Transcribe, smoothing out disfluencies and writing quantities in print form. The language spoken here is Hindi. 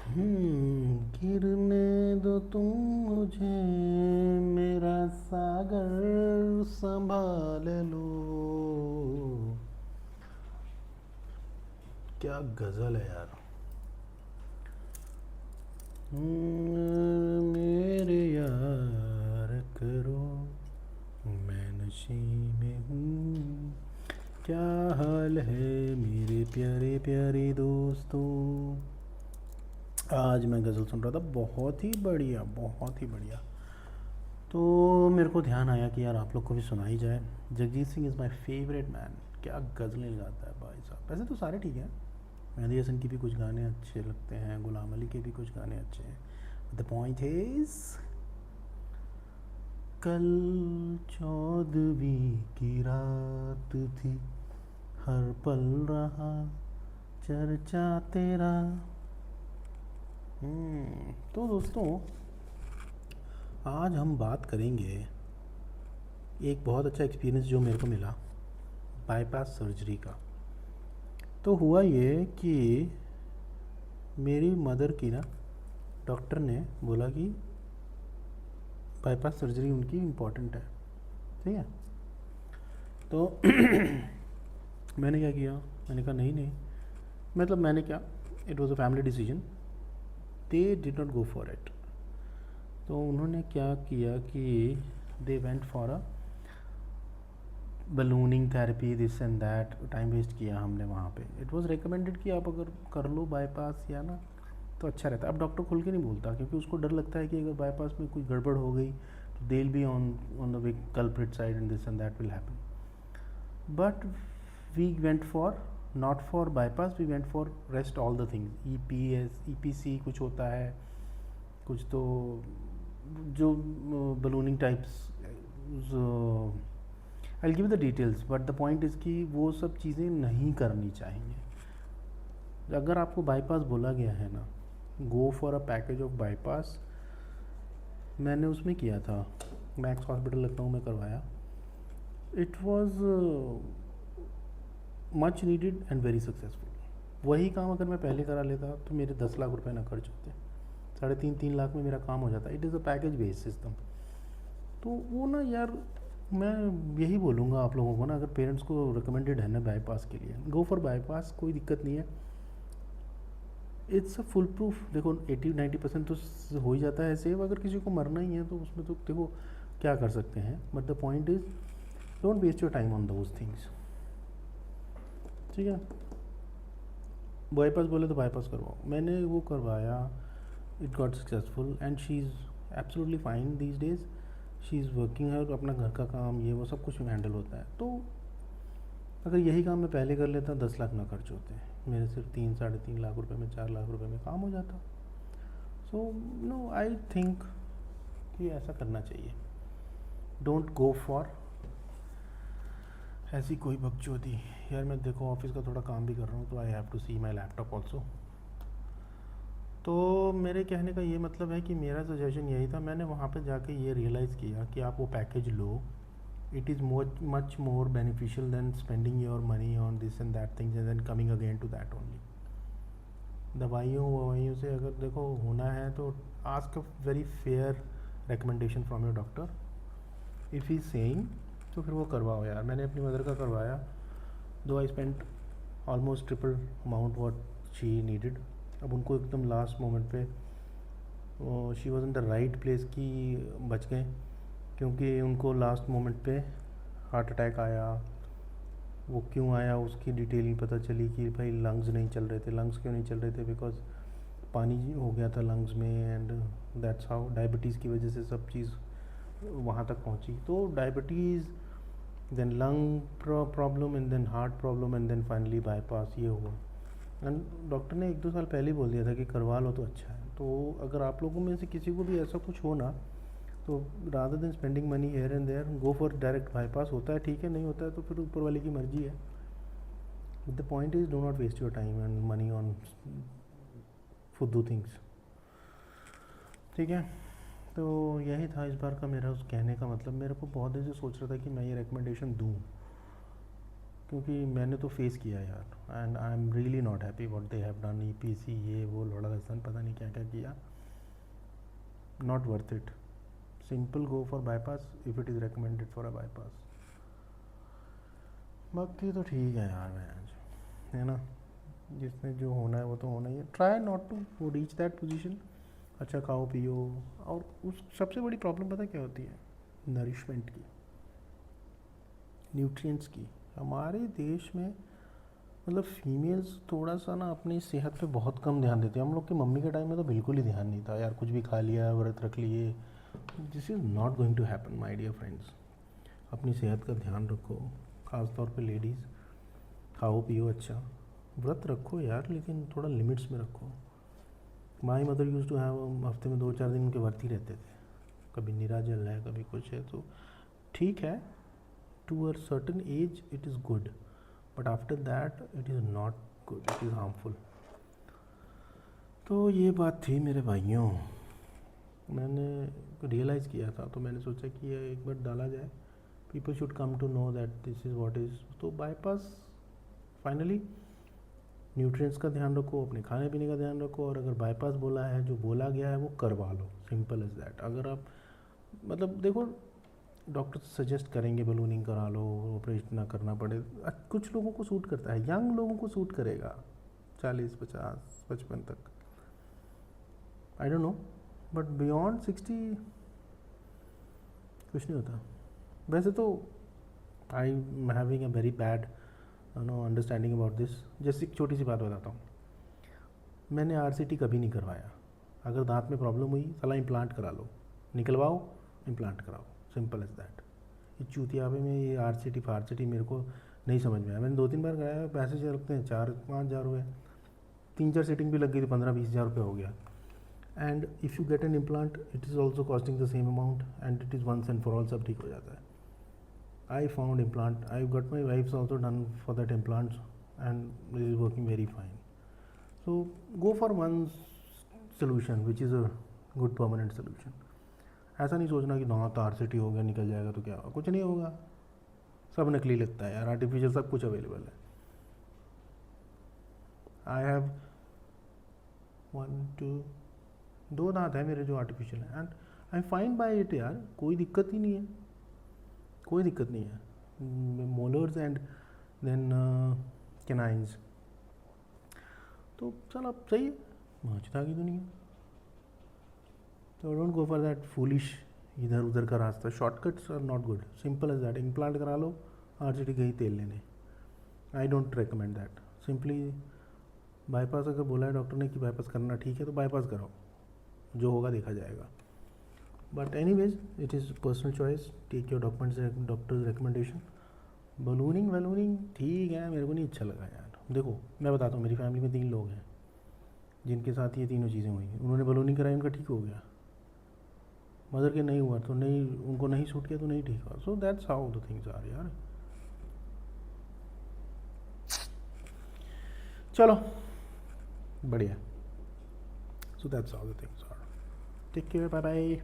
गिरने दो तुम मुझे, मेरा सागर संभाल लो। क्या गज़ल है यार। मेरे यार करो, मैं नशे में हूँ। क्या हाल है मेरे प्यारे प्यारे दोस्तों। आज मैं गज़ल सुन रहा था, बहुत ही बढ़िया, बहुत ही बढ़िया। तो मेरे को ध्यान आया कि यार आप लोग को भी सुनाई जाए। Jagjit Singh is my favourite man. क्या गज़लें गाता है भाई साहब। वैसे तो सारे ठीक हैं, मेहंदी हसन की भी कुछ गाने अच्छे लगते हैं, गुलाम अली के भी कुछ गाने अच्छे हैं। द पॉइंट इज़, कल 14वीं की रात थी, हर पल रहा चर्चा तेरा। तो दोस्तों, आज हम बात करेंगे एक बहुत अच्छा एक्सपीरियंस जो मेरे को मिला बाईपास सर्जरी का। तो हुआ ये कि मेरी मदर की ना, डॉक्टर ने बोला कि बाईपास सर्जरी उनकी इम्पॉर्टेंट है। ठीक है। तो मैंने क्या किया, मैंने कहा नहीं नहीं, मतलब मैंने क्या, it was a family decision, they did not go for it. तो उन्होंने क्या किया कि they went for a ballooning therapy, this and that. Time waste किया हमने वहाँ पे। इट वाज रिकमेंडेड कि आप अगर कर लो बाईपास या ना तो अच्छा रहता है। अब डॉक्टर खुल के नहीं बोलता, क्योंकि उसको डर लगता है कि अगर बाईपास में कोई गड़बड़ हो गई तो they will be on the culprit side and this and that will happen. But we went for, not for bypass, we went for rest all the things. EPS EPC कुछ होता है, कुछ तो जो ballooning types, I give the details, but the point is कि वो सब चीज़ें नहीं करनी चाहिए। अगर आपको बाईपास बोला गया है ना, go for a package of bypass. मैंने उसमें किया था, मैक्स हॉस्पिटल लखनऊ में करवाया। It was much needed and very successful. वही काम अगर मैं पहले करा लेता तो मेरे 10 लाख रुपए ना खर्च होते, 3.5 3 लाख में मेरा काम हो जाता। It is a package based system. तो वो ना यार, मैं यही बोलूँगा आप लोगों को ना, अगर पेरेंट्स को रिकमेंडेड है ना बाईपास के लिए, गो फॉर बाईपास, कोई दिक्कत नहीं है। It's a full proof. देखो 80-90% तो हो ही जाता है सेव। अगर किसी को मरना ही है तो उसमें तो देखो क्या कर सकते हैं। But the point is, don't waste your time on those things. ठीक है। बाईपास बोले तो बाईपास करवाओ। मैंने वो करवाया, it got successful and she is absolutely fine these days. She is working है, अपना घर का काम ये वो सब कुछ हैंडल होता है। तो अगर यही काम मैं पहले कर लेता 10 लाख ना खर्च होते, मेरे सिर्फ 3-3.5 लाख रुपए में, 4 लाख रुपए में काम हो जाता। सो नो, आई थिंक कि ऐसा करना चाहिए। डोंट गो फॉर ऐसी कोई बकचोदी। यार मैं देखो ऑफिस का थोड़ा काम भी कर रहा हूँ, तो I have to see my laptop also. तो मेरे कहने का ये मतलब है कि मेरा सजेशन यही था। मैंने वहाँ पे जाके ये रियलाइज़ किया कि आप वो पैकेज लो। It is much more beneficial than spending your money on this and that things and then coming again to that only. दवाइयों ववाइयों से अगर देखो होना है तो ask a very fair recommendation from your doctor. If he saying तो फिर वो करवाओ यार। मैंने अपनी मदर का करवाया, दो I spent almost triple amount what she needed. अब उनको एकदम लास्ट मोमेंट पे, she was in the right place की बच गए, क्योंकि उनको लास्ट मोमेंट पे हार्ट अटैक आया। वो क्यों आया उसकी डिटेलिंग पता चली कि भाई लंग्स नहीं चल रहे थे। लंग्स क्यों नहीं चल रहे थे? बिकॉज पानी हो गया था लंग्स में, एंड दैट्स हाउ डायबिटीज़ की वजह से सब चीज़ वहाँ तक पहुँची। तो diabetes, then lung problem, and then heart problem, and then finally bypass, ये हुआ। एंड डॉक्टर ने 1-2 साल पहले ही बोल दिया था कि करवा लो तो अच्छा है। तो अगर आप लोगों में से किसी को भी ऐसा कुछ हो ना, तो rather than spending money here and there, go for direct bypass. होता है ठीक है, नहीं होता है तो फिर ऊपर वाले की मर्जी है। The point is, do not waste your time and money on फुद्दू थिंग्स। ठीक है। तो यही था इस बार का मेरा उस कहने का मतलब। मेरे को बहुत देर से सोच रहा था कि मैं ये रिकमेंडेशन दूँ, क्योंकि मैंने तो फेस किया यार, and I am really not happy what they have done, EPC ये वो लोड़ा लसन पता नहीं क्या क्या किया, not worth it. Simple go for bypass if it is recommended for a bypass. बाकी तो ठीक है यार, मैं है ना, जिसमें जो होना है वो तो होना ही है। Try not to reach that position. अच्छा खाओ पियो। और उस सबसे बड़ी प्रॉब्लम पता क्या होती है, नरिशमेंट की, न्यूट्रिएंट्स की। हमारे देश में मतलब फीमेल्स थोड़ा सा ना अपनी सेहत पे बहुत कम ध्यान देते हैं। हम लोग के मम्मी के टाइम में तो बिल्कुल ही ध्यान नहीं था यार, कुछ भी खा लिया, व्रत रख लिए। This is not going to happen my dear friends. अपनी सेहत का ध्यान रखो, ख़ास तौर पे लेडीज़। खाओ पियो अच्छा, व्रत रखो यार, लेकिन थोड़ा लिमिट्स में रखो। My mother use to have हफ्ते में 2-4 दिन उनके व्रत ही रहते थे, कभी निराजल है कभी कुछ है, तो ठीक है, to a certain age it is good, but after that it is not good, it is harmful. तो ये बात थी मेरे भाइयों, मैंने रियलाइज़ किया था, तो मैंने सोचा कि ये एक बार डाला जाए, people should come to know that this is what is. तो बाईपास फाइनली न्यूट्रिएंट्स का ध्यान रखो, अपने खाने पीने का ध्यान रखो, और अगर बाईपास बोला है, जो बोला गया है वो करवा लो, सिंपल इज़ दैट। अगर आप मतलब देखो, डॉक्टर सजेस्ट करेंगे बलूनिंग करा लो, ऑपरेशन ना करना पड़े, कुछ लोगों को सूट करता है, यंग लोगों को सूट करेगा 40, 50, 55 तक, I don't know, but beyond 60 कुछ नहीं होता। वैसे तो I am having a very bad no understanding about this. जैसे एक छोटी सी बात बताता हूँ, मैंने आरसीटी कभी नहीं करवाया। अगर दांत में प्रॉब्लम हुई, साला इम्प्लांट करा लो, निकलवाओ इम्प्लांट कराओ, सिंपल एज दैट। ये चूतियाबे में ये आरसीटी फारसीटी मेरे को नहीं समझ में आया। मैंने 2-3 बार कराया, पैसे लगते हैं 4-5 हज़ार रुपये, 3-4 सीटिंग भी लग गई थी, 15-20 हज़ार रुपये हो गया। And if you get an implant it is also costing the same amount, and it is once and for all, सब ठीक हो जाता है। I found implant. I got my wife's also done for that implants, and it is working very fine. So go for one solution which is a good permanent solution. ऐसा नहीं सोचना कि ना तो आरसीटी हो गया निकल जाएगा तो क्या होगा, कुछ नहीं होगा, सब नकली लगता है यार, आर्टिफिशियल सब कुछ अवेलेबल है। आई हैव 2 दांत है मेरे जो आर्टिफिशियल है, and I find by it यार, कोई दिक्कत ही नहीं है, कोई दिक्कत नहीं है। मोलर्स एंड देन कैनाइंस, तो चल अब सही है, माचता की दुनिया। तो don't go for that foolish इधर उधर का रास्ता, shortcuts are not good, simple as that. Implant करा लो, आरसीटी गई तेल लेने, I don't recommend that. Simply bypass अगर बोला है डॉक्टर ने कि बाईपास करना, ठीक है तो बाईपास कराओ, जो होगा देखा जाएगा। But anyways it is personal choice, take your doctor's recommendation. Ballooning ठीक है, मेरे को नहीं अच्छा लगा यार। देखो मैं बताता हूँ, मेरी फैमिली में 3 लोग हैं जिनके साथ ये तीनों चीज़ें हुई। उन्होंने बलूनिंग कराई, उनका ठीक हो गया, मदर के नहीं हुआ तो नहीं, उनको नहीं सूट किया तो नहीं ठीक हुआ। So that's how the things are यार। चलो बढ़िया, so that's how the things are. Take care, bye bye.